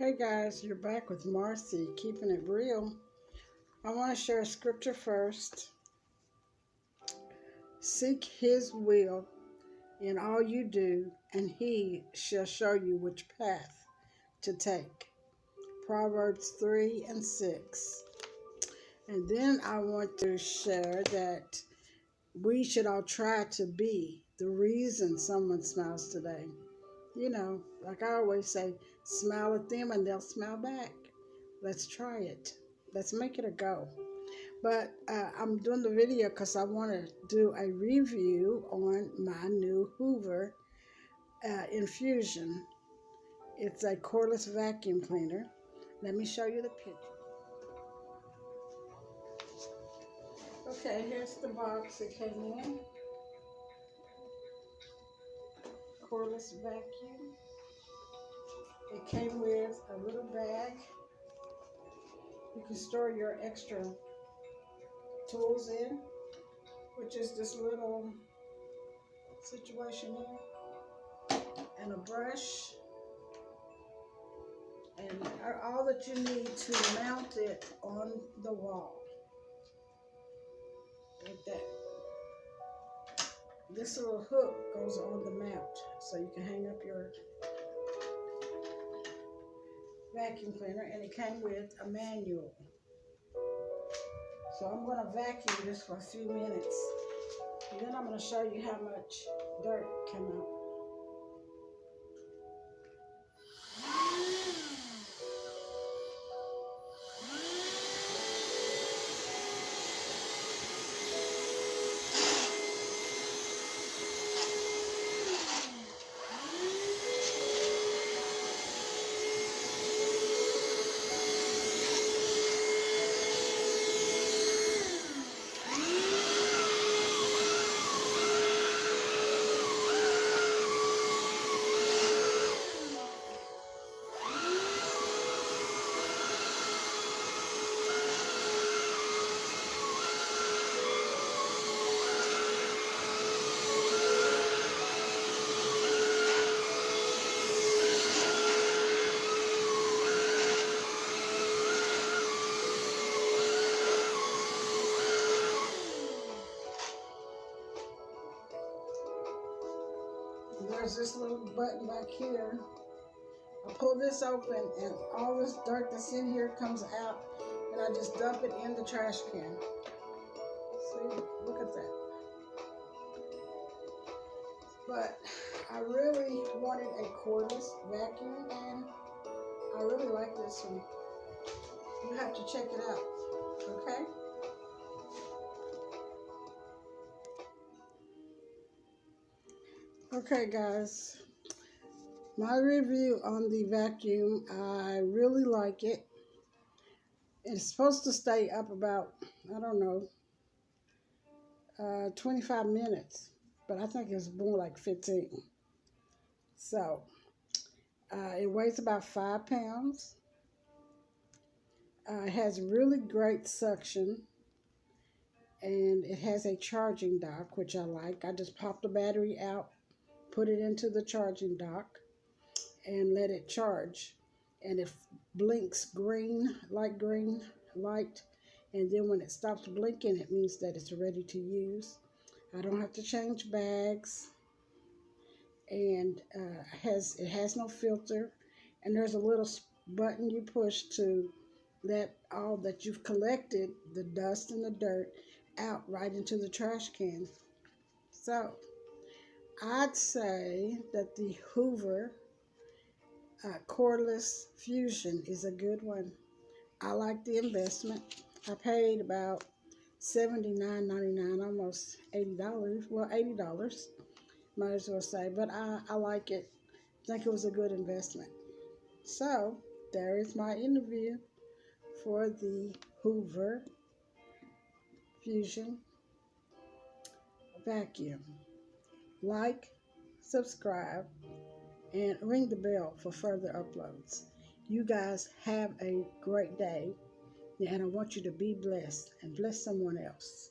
Hey guys, you're back with Marci, keeping it real. I want to share a scripture first. Seek his will in all you do, and he shall show you which path to take. Proverbs 3 and 6. And then I want to share that we should all try to be the reason someone smiles today. You know, like I always say, smile at them and they'll smile back. Let's try it. Let's make it a go. But I'm doing the video because I want to do a review on my new Hoover infusion. It's a cordless vacuum cleaner. Let me show you the picture. Okay, here's the box it came in. Cordless vacuum. It came with a little bag. You can store your extra tools in, which is this little situation here, and a brush, and all that you need to mount it on the wall, like that. This little hook goes on the mount, so you can hang up your vacuum cleaner, and it came with a manual. So I'm going to vacuum this for a few minutes, and then I'm going to show you how much dirt came out. There's this little button back here. I pull this open and all this dirt that's in here comes out, and I just dump it in the trash can. See, look at that. But I really wanted a cordless vacuum, and I really like this one. You have to check it out, okay? Okay guys, my review on the vacuum, I really like it. It's supposed to stay up about, I don't know, 25 minutes, but I think it's more like 15. So it weighs about 5 pounds. It has really great suction, and it has a charging dock, which I like. I just pop the battery out, put it into the charging dock, and let it charge. And it blinks green, light green light, and then when it stops blinking, it means that it's ready to use. I don't have to change bags, and it has no filter, and there's a little button you push to let all that you've collected, the dust and the dirt, out right into the trash can. So I'd say that the Hoover cordless fusion is a good one. I like the investment. I paid about $79.99, almost $80. Well, $80, might as well say. But I like it. I think it was a good investment. So there is my interview for the Hoover Fusion vacuum. Like, subscribe, and ring the bell for further uploads. You guys have a great day, and I want you to be blessed and bless someone else.